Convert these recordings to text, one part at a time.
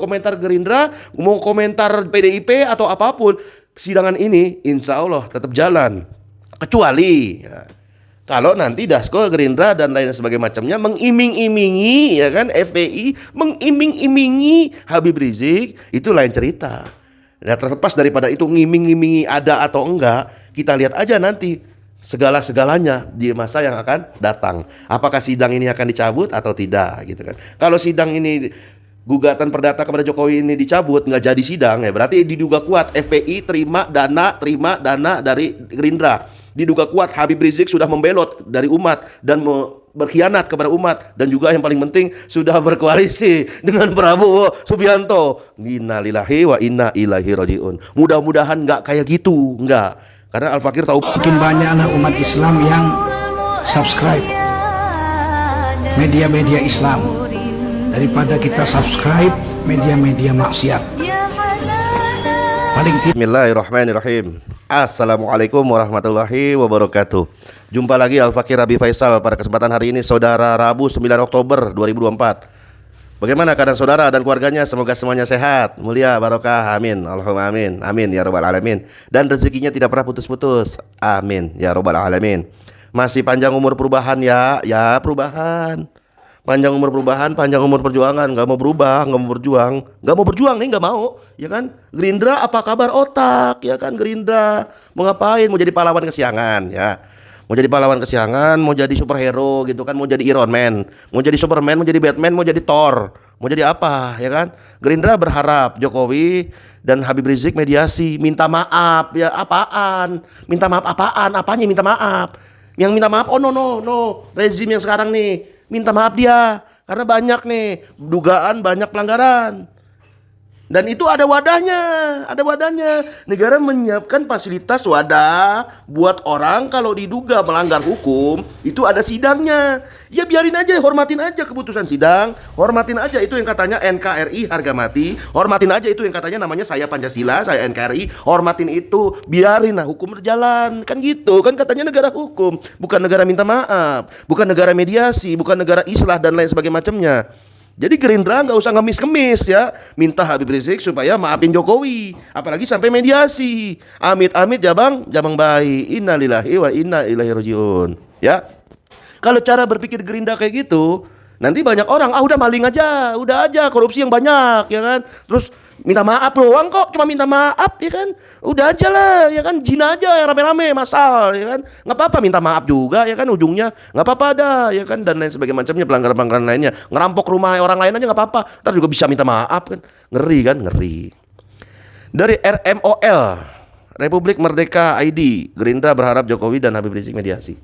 komentar Gerindra, mau komentar PDIP atau apapun, persidangan ini insya Allah tetap jalan. Kecuali ya, kalau nanti Dasko, Gerindra dan lain sebagainya macamnya mengiming-imingi, ya kan, FPI mengiming-imingi Habib Rizik, itu lain cerita. Nah, terlepas daripada itu ngiming-imingi ada atau enggak, kita lihat aja nanti segala-segalanya di masa yang akan datang. Apakah sidang ini akan dicabut atau tidak gitu kan. Kalau sidang ini gugatan perdata kepada Jokowi ini dicabut, nggak jadi sidang ya, berarti diduga kuat FPI terima dana dari Gerindra. Diduga kuat Habib Rizik sudah membelot dari umat dan berkhianat kepada umat, dan juga yang paling penting sudah berkoalisi dengan Prabowo Subianto. Innalillahi wa inna ilaihi rajiun. Mudah-mudahan nggak kayak gitu, nggak. Karena Al-Fakir tahu makin banyaklah umat Islam yang subscribe media-media Islam daripada kita subscribe media-media maksiat. Paling tidak. Bismillahirrahmanirrahim. Assalamualaikum warahmatullahi wabarakatuh. Jumpa lagi Al-Fakir Rabi Faisal pada kesempatan hari ini, saudara, Rabu 9 Oktober 2024. Bagaimana keadaan saudara dan keluarganya? Semoga semuanya sehat, mulia, barokah, amin. Allahumma amin, amin ya rabbal alamin. Dan rezekinya tidak pernah putus-putus, amin ya rabbal alamin. Masih panjang umur perubahan ya perubahan. Panjang umur perubahan, panjang umur perjuangan. Gak mau berubah, gak mau berjuang. Gak mau berjuang nih, gak mau, ya kan. Gerindra apa kabar otak, ya kan. Gerindra mau ngapain? Mau jadi pahlawan kesiangan, ya. Mau jadi pahlawan kesiangan, mau jadi superhero gitu kan, mau jadi Iron Man, mau jadi Superman, mau jadi Batman, mau jadi Thor, mau jadi apa, ya kan? Gerindra berharap Jokowi dan Habib Rizik mediasi, minta maaf, ya apaan? Minta maaf apaan? Apanya minta maaf? Yang minta maaf, oh no, rezim yang sekarang nih, minta maaf dia, karena banyak nih dugaan, banyak pelanggaran. Dan itu ada wadahnya. Negara menyiapkan fasilitas wadah buat orang kalau diduga melanggar hukum, itu ada sidangnya. Ya biarin aja, hormatin aja keputusan sidang, hormatin aja itu yang katanya NKRI harga mati, hormatin aja itu yang katanya namanya saya Pancasila, saya NKRI, hormatin itu, biarin lah hukum berjalan. Kan gitu, kan katanya negara hukum, bukan negara minta maaf, bukan negara mediasi, bukan negara islah dan lain sebagainya macamnya. Jadi Gerindra nggak usah ngemis-ngemis ya, minta Habib Rizik supaya maafin Jokowi, apalagi sampai mediasi. Amit-amit ya bang, jamang bayi. Innalillahi wa inna ilaihi rajiun. Ya, kalau cara berpikir Gerindra kayak gitu, nanti banyak orang udah maling aja, udah aja korupsi yang banyak, ya kan. Terus minta maaf doang kok, cuma minta maaf, ya kan. Udah aja lah, ya kan, jin aja yang rame-rame masal, ya kan. Nggak apa-apa minta maaf juga, ya kan, ujungnya nggak apa-apa ada, ya kan, dan lain sebagainya macamnya, pelanggaran-pelanggaran lainnya. Ngerampok rumah orang lain aja nggak apa-apa, ntar juga bisa minta maaf kan. Ngeri kan, ngeri. Dari RMOL, Republik Merdeka ID, Gerindra berharap Jokowi dan Habib Rizik mediasi.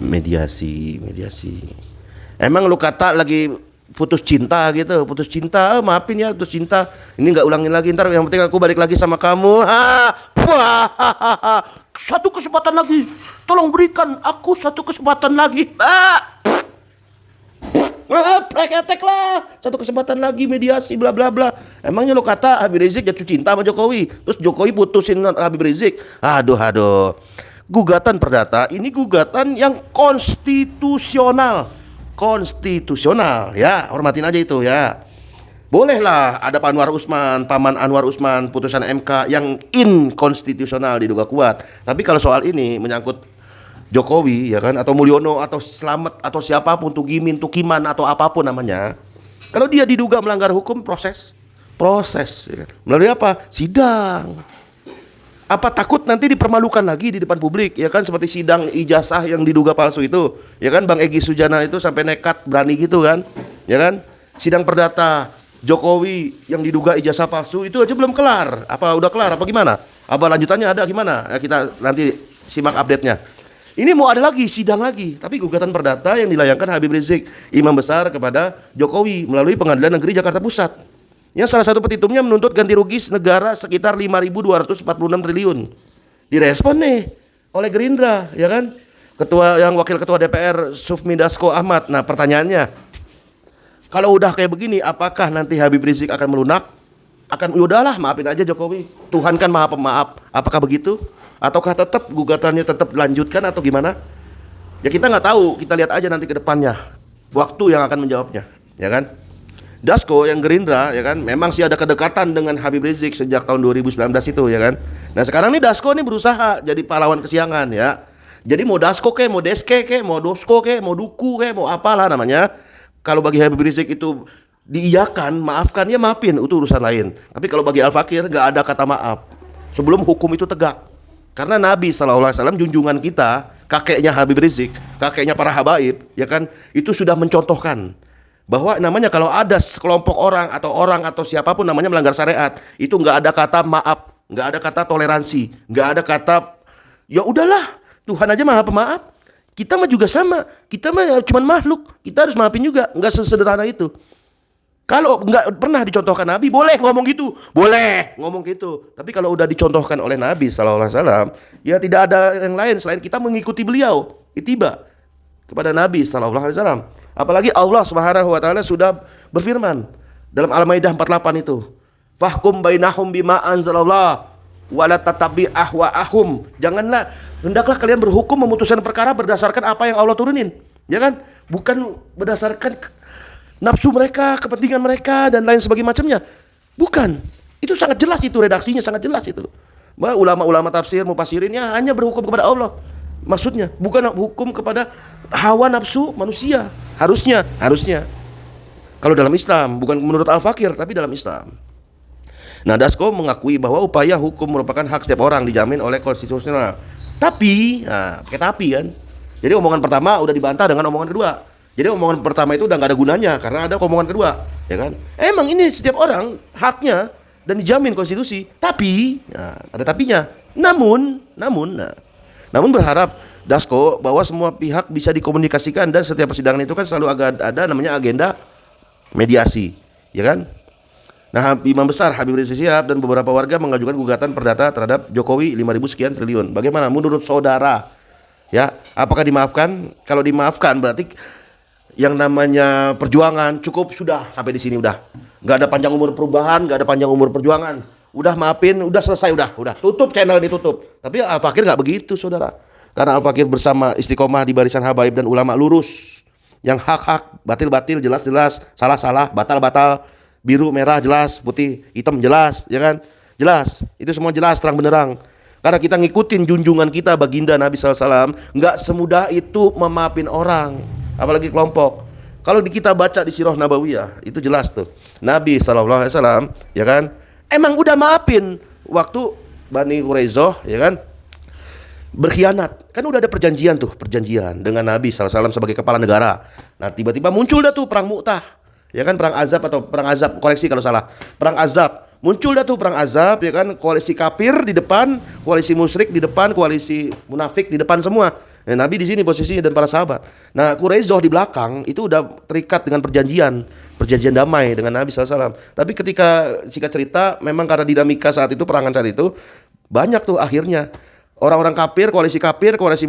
Mediasi. Emang lu kata lagi putus cinta gitu, maafin ya, putus cinta. Ini nggak ulangin lagi, ntar yang penting aku balik lagi sama kamu. Satu kesempatan lagi, tolong berikan aku satu kesempatan lagi. Preketek lah, satu kesempatan lagi mediasi, bla bla bla. Emangnya lo kata Habib Rizik jatuh cinta sama Jokowi, terus Jokowi putusin Habib Rizik? Aduh. Gugatan perdata ini gugatan yang konstitusional ya, hormatin aja itu ya. Bolehlah ada paman Anwar Usman putusan MK yang inkonstitusional diduga kuat. Tapi kalau soal ini menyangkut Jokowi, ya kan, atau Mulyono atau Slamet atau siapapun, Tugimin, Tukiman atau apapun namanya, kalau dia diduga melanggar hukum, proses ya kan? Melalui apa? Sidang. Apa takut nanti dipermalukan lagi di depan publik, ya kan, seperti sidang ijazah yang diduga palsu itu, ya kan, Bang Egy Sujana itu sampai nekat berani gitu kan, ya kan. Sidang perdata Jokowi yang diduga ijazah palsu itu aja belum kelar. Apa udah kelar apa gimana? Apa lanjutannya ada gimana? Ya, kita nanti simak update-nya. Ini mau ada lagi sidang lagi, tapi gugatan perdata yang dilayangkan Habib Rizik, imam besar, kepada Jokowi melalui Pengadilan Negeri Jakarta Pusat. Yang salah satu petitumnya menuntut ganti rugi negara sekitar 5.246 triliun. Direspon nih oleh Gerindra, ya kan? Wakil ketua DPR Sufmi Dasko Ahmad. Nah, pertanyaannya, kalau udah kayak begini, apakah nanti Habib Rizik akan melunak? Udahlah, maafin aja Jokowi. Tuhan kan Maha Pemaaf. Apakah begitu? Ataukah tetap gugatannya tetap dilanjutkan atau gimana? Ya kita nggak tahu. Kita lihat aja nanti ke depannya. Waktu yang akan menjawabnya, ya kan? Dasko yang Gerindra ya kan, memang sih ada kedekatan dengan Habib Rizik sejak tahun 2019 itu ya kan. Nah sekarang nih Dasko nih berusaha jadi pahlawan kesiangan ya. Jadi mau Dasko ke, mau Deske ke, mau Dosko ke, mau Duku ke, mau apalah namanya. Kalau bagi Habib Rizik itu diiyakan, maafkan ya maafin, itu urusan lain. Tapi kalau bagi Al-Fakir gak ada kata maaf sebelum hukum itu tegak. Karena Nabi SAW junjungan kita, kakeknya Habib Rizik, kakeknya para habaib, ya kan, itu sudah mencontohkan bahwa namanya kalau ada sekelompok orang atau siapapun namanya melanggar syariat, itu nggak ada kata maaf, nggak ada kata toleransi, nggak ada kata ya udahlah, Tuhan aja maha pemaaf. Kita mah juga sama, kita mah cuma makhluk, kita harus maafin juga, nggak sesederhana itu. Kalau nggak pernah dicontohkan Nabi, boleh ngomong gitu, boleh ngomong gitu. Tapi kalau udah dicontohkan oleh Nabi SAW, ya tidak ada yang lain selain kita mengikuti beliau, itiba kepada Nabi SAW. Apalagi Allah Subhanahu wa taala sudah berfirman dalam Al-Maidah 48 itu. Fahkum bainahum bima anzalallah wa la tatabi ahwaahum. Janganlah, hendaklah kalian berhukum memutuskan perkara berdasarkan apa yang Allah turunin. Ya kan? Bukan berdasarkan nafsu mereka, kepentingan mereka dan lain sebagainya macamnya. Bukan. Itu sangat jelas, itu redaksinya sangat jelas itu. Bahwa ulama-ulama tafsir mufassirinnya hanya berhukum kepada Allah. Maksudnya bukan hukum kepada hawa nafsu manusia. Harusnya. Kalau dalam Islam, bukan menurut Al-Fakir, tapi dalam Islam. Nah, Dasko mengakui bahwa upaya hukum merupakan hak setiap orang, dijamin oleh konstitusional. Tapi, nah, pakai tapi kan. Jadi omongan pertama udah dibantah dengan omongan kedua. Jadi omongan pertama itu udah nggak ada gunanya karena ada omongan kedua, ya kan? Emang ini setiap orang haknya dan dijamin konstitusi. Tapi, nah, ada tapinya. Namun berharap Dasko bahwa semua pihak bisa dikomunikasikan dan setiap persidangan itu kan selalu ada namanya agenda mediasi, ya kan? Nah, Imam Besar Habib Rizik Syihab dan beberapa warga mengajukan gugatan perdata terhadap Jokowi 5.000 sekian triliun. Bagaimana menurut saudara? Ya, apakah dimaafkan? Kalau dimaafkan berarti yang namanya perjuangan cukup, sudah sampai di sini, udah. Nggak ada panjang umur perubahan, nggak ada panjang umur perjuangan. Udah maafin, udah selesai, udah. Tutup channel ini, tutup. Tapi Al-Fakir nggak begitu, saudara. Karena Al-Fakir bersama istiqomah di barisan habaib dan ulama lurus. Yang hak-hak, batil-batil, jelas-jelas, salah-salah, batal-batal, biru, merah, jelas, putih, hitam, jelas, ya kan? Jelas, itu semua jelas, terang benderang. Karena kita ngikutin junjungan kita, baginda Nabi SAW, nggak semudah itu memaafin orang, apalagi kelompok. Kalau kita baca di Sirah Nabawiyah, itu jelas tuh. Nabi SAW, ya kan? Emang udah maafin waktu Bani Quraizoh, ya kan, berkhianat. Kan udah ada perjanjian dengan Nabi SAW sebagai kepala negara. Nah tiba-tiba muncul dah tuh perang Mu'tah, ya kan, perang Azab atau perang Azab, koreksi kalau salah, perang Azab. Muncul dah tuh perang Azab, ya kan, koalisi kafir di depan, koalisi musyrik di depan, koalisi munafik di depan semua. Nah, Nabi di sini posisinya dan para sahabat. Nah, Quraizoh di belakang itu udah terikat dengan perjanjian damai dengan Nabi SAW. Tapi ketika singkat cerita, memang karena dinamika saat itu, perangan saat itu, banyak tuh akhirnya orang-orang kafir, koalisi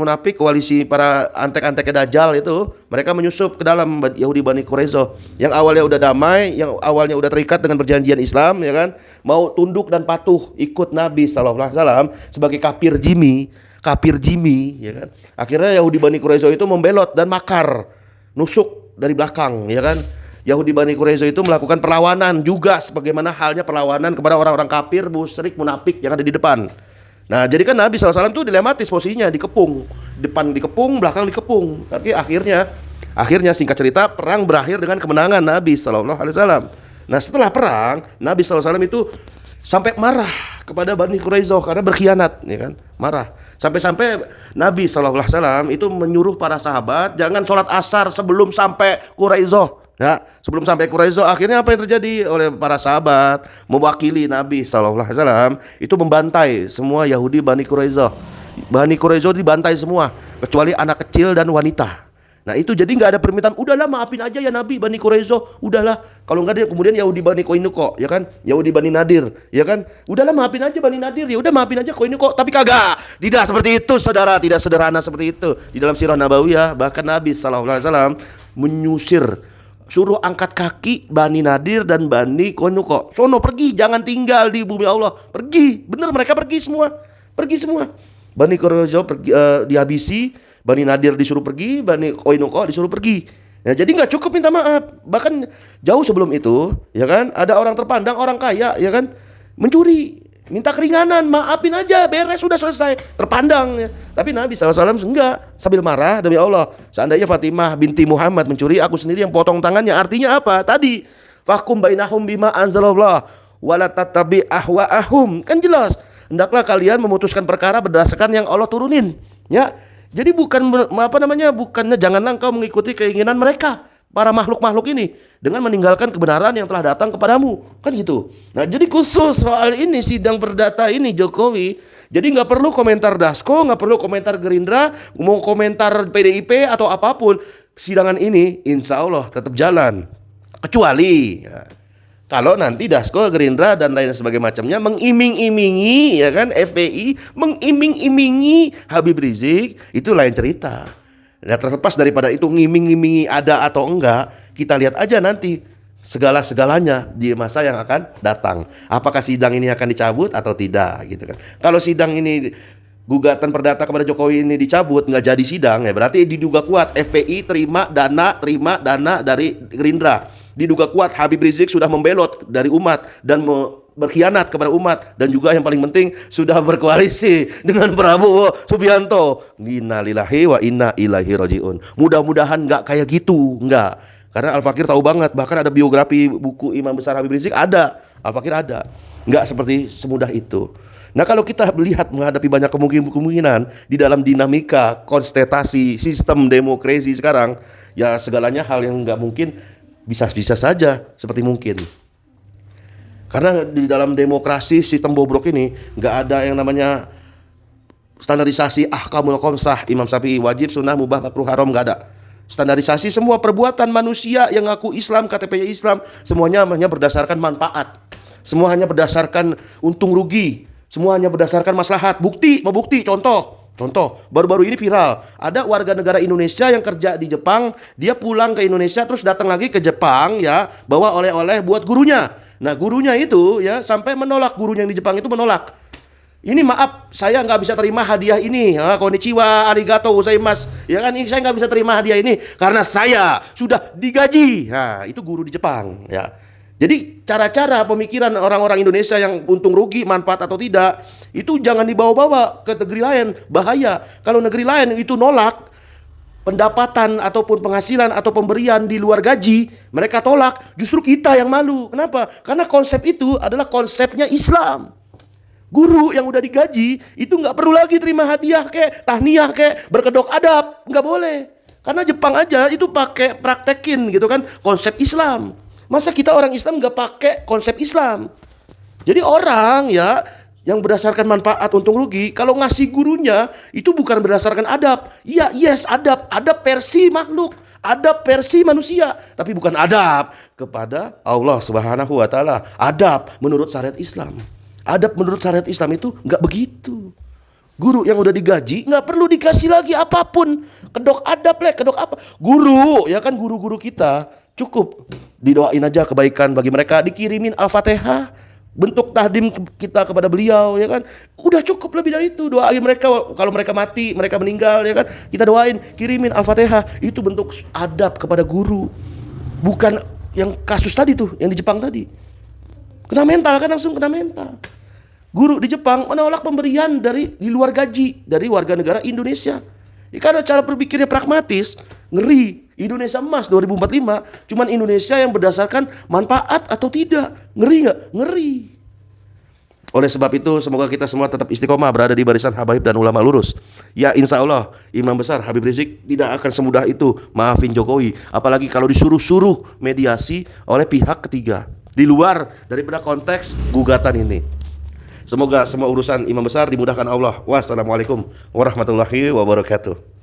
munafik, koalisi para antek-anteknya Dajjal itu, mereka menyusup ke dalam Yahudi Bani Quraizoh yang awalnya udah damai, yang awalnya udah terikat dengan perjanjian Islam, ya kan, mau tunduk dan patuh ikut Nabi SAW sebagai kafir Jimmy, ya kan. Akhirnya Yahudi Bani Quraizoh itu membelot dan makar, nusuk dari belakang, ya kan. Yahudi Bani Quraizoh itu melakukan perlawanan juga sebagaimana halnya perlawanan kepada orang-orang kafir, musyrik, munafik yang ada di depan. Nah, jadi kan Nabi SAW tuh dilematis posisinya, dikepung, depan dikepung, belakang dikepung. Tapi akhirnya singkat cerita, perang berakhir dengan kemenangan Nabi SAW. Nah, setelah perang, Nabi SAW itu sampai marah kepada Bani Quraizoh karena berkhianat, ya kan, marah. Sampai-sampai Nabi SAW itu menyuruh para sahabat jangan sholat asar sebelum sampai Quraizoh. Ya, sebelum sampai Quraizoh, akhirnya apa yang terjadi? Oleh para sahabat mewakili Nabi SAW itu membantai semua Yahudi Bani Quraizoh. Bani Quraizoh dibantai semua kecuali anak kecil dan wanita. Nah itu jadi nggak ada permintaan, udahlah maafin aja ya Nabi Bani Quraizoh, udahlah. Kalau nggak ada kemudian Yahudi Bani Qainuqa, ya kan, Yahudi Bani Nadir, ya kan, udahlah maafin aja Bani Nadir, ya udah maafin aja Qainuqa. Tapi kagak, tidak seperti itu saudara, tidak sederhana seperti itu. Di dalam Sirah Nabawiyah bahkan Nabi SAW menyusir, suruh angkat kaki Bani Nadir dan Bani Qainuqa. Sono pergi, jangan tinggal di bumi Allah. Pergi, bener mereka pergi semua. Bani Quraizoh dihabisi, Bani Nadir disuruh pergi, Bani Qainuqa disuruh pergi. Ya, jadi nggak cukup minta maaf. Bahkan jauh sebelum itu, ya kan, ada orang terpandang, orang kaya, ya kan, mencuri, minta keringanan, maafin aja, beres, sudah selesai, terpandang. Ya. Tapi Nabi SAW enggak, sambil marah, demi Allah, seandainya Fatimah binti Muhammad mencuri, aku sendiri yang potong tangannya. Artinya apa? Tadi, fahkum bainahum bima anzalallah, wala tattabi ahwa'ahum. Kan jelas, hendaklah kalian memutuskan perkara berdasarkan yang Allah turunin. Ya. Jadi bukannya janganlah engkau mengikuti keinginan mereka, para makhluk-makhluk ini, dengan meninggalkan kebenaran yang telah datang kepadamu, kan gitu. Nah, jadi khusus soal ini sidang perdata ini Jokowi, jadi nggak perlu komentar Dasko, nggak perlu komentar Gerindra, mau komentar PDIP atau apapun, sidangan ini insya Allah tetap jalan, kecuali ya, kalau nanti Dasko, Gerindra dan lain sebagainya macamnya mengiming-imingi, ya kan, FPI mengiming-imingi Habib Rizik, itu lain cerita. Dan terlepas daripada itu ngiming-imingi ada atau enggak, kita lihat aja nanti segala-segalanya di masa yang akan datang. Apakah sidang ini akan dicabut atau tidak, gitu kan? Kalau sidang ini gugatan perdata kepada Jokowi ini dicabut, nggak jadi sidang, ya berarti diduga kuat FPI terima dana dari Gerindra. Diduga kuat Habib Rizik sudah membelot dari umat dan berkhianat kepada umat, dan juga yang paling penting sudah berkoalisi dengan Prabowo Subianto. Innalillahi wa inna ilaihi rajiun. Mudah-mudahan nggak kayak gitu, nggak. Karena Al-Fakir tahu banget, bahkan ada biografi buku Imam Besar Habib Rizik ada, Al-Fakir ada. Nggak seperti semudah itu. Nah, kalau kita melihat menghadapi banyak kemungkinan di dalam dinamika konstetasi sistem demokrasi sekarang, ya segalanya hal yang nggak mungkin bisa saja seperti mungkin. Karena di dalam demokrasi sistem bobrok ini nggak ada yang namanya standarisasi ahkamul khamsah, Imam Syafi'i, wajib, sunnah, mubah, makruh, haram, nggak ada. Standarisasi semua perbuatan manusia yang ngaku Islam, KTP Islam, semuanya hanya berdasarkan manfaat. Semua hanya berdasarkan untung rugi. Semua hanya berdasarkan maslahat. Mau bukti, contoh, baru-baru ini viral. Ada warga negara Indonesia yang kerja di Jepang, dia pulang ke Indonesia terus datang lagi ke Jepang, ya, bawa oleh-oleh buat gurunya. Nah, gurunya itu ya sampai menolak, gurunya yang di Jepang itu menolak. Ini maaf, saya nggak bisa terima hadiah ini. Konnichiwa, arigato gozaimasu. Ya kan, saya nggak bisa terima hadiah ini karena saya sudah digaji. Nah, itu guru di Jepang, ya. Jadi cara-cara pemikiran orang-orang Indonesia yang untung rugi, manfaat atau tidak, itu jangan dibawa-bawa ke negeri lain, bahaya. Kalau negeri lain itu nolak pendapatan ataupun penghasilan atau pemberian di luar gaji, mereka tolak, justru kita yang malu. Kenapa? Karena konsep itu adalah konsepnya Islam. Guru yang udah digaji itu nggak perlu lagi terima hadiah kek, tahniah kek, berkedok adab, nggak boleh. Karena Jepang aja itu pakai praktekin gitu kan konsep Islam. Masa kita orang Islam nggak pakai konsep Islam? Jadi orang ya yang berdasarkan manfaat untung rugi, kalau ngasih gurunya itu bukan berdasarkan adab. Iya, yes, adab versi makhluk, adab versi manusia, tapi bukan adab kepada Allah Subhanahu wa taala. Adab menurut syariat Islam. Adab menurut syariat Islam itu nggak begitu. Guru yang udah digaji nggak perlu dikasih lagi apapun. Kedok adab kedok apa? Guru, ya kan, guru-guru kita cukup didoain aja kebaikan bagi mereka, dikirimin Al-Fatihah, bentuk tahdim kita kepada beliau, ya kan. Udah cukup, lebih dari itu. Doain mereka kalau mereka mati, mereka meninggal, ya kan. Kita doain, kirimin Al-Fatihah. Itu bentuk adab kepada guru. Bukan yang kasus tadi tuh, yang di Jepang tadi. Kena mental kan, langsung kena mental. Guru di Jepang menolak pemberian dari di luar gaji dari warga negara Indonesia. Ya, karena cara berpikirnya pragmatis, ngeri. Indonesia emas 2045, cuman Indonesia yang berdasarkan manfaat atau tidak. Ngeri nggak? Ngeri. Oleh sebab itu, semoga kita semua tetap istiqomah berada di barisan habaib dan ulama lurus. Ya, insya Allah Imam Besar Habib Rizik tidak akan semudah itu maafin Jokowi. Apalagi kalau disuruh-suruh mediasi oleh pihak ketiga di luar daripada konteks gugatan ini. Semoga semua urusan Imam Besar dimudahkan Allah. Wassalamualaikum warahmatullahi wabarakatuh.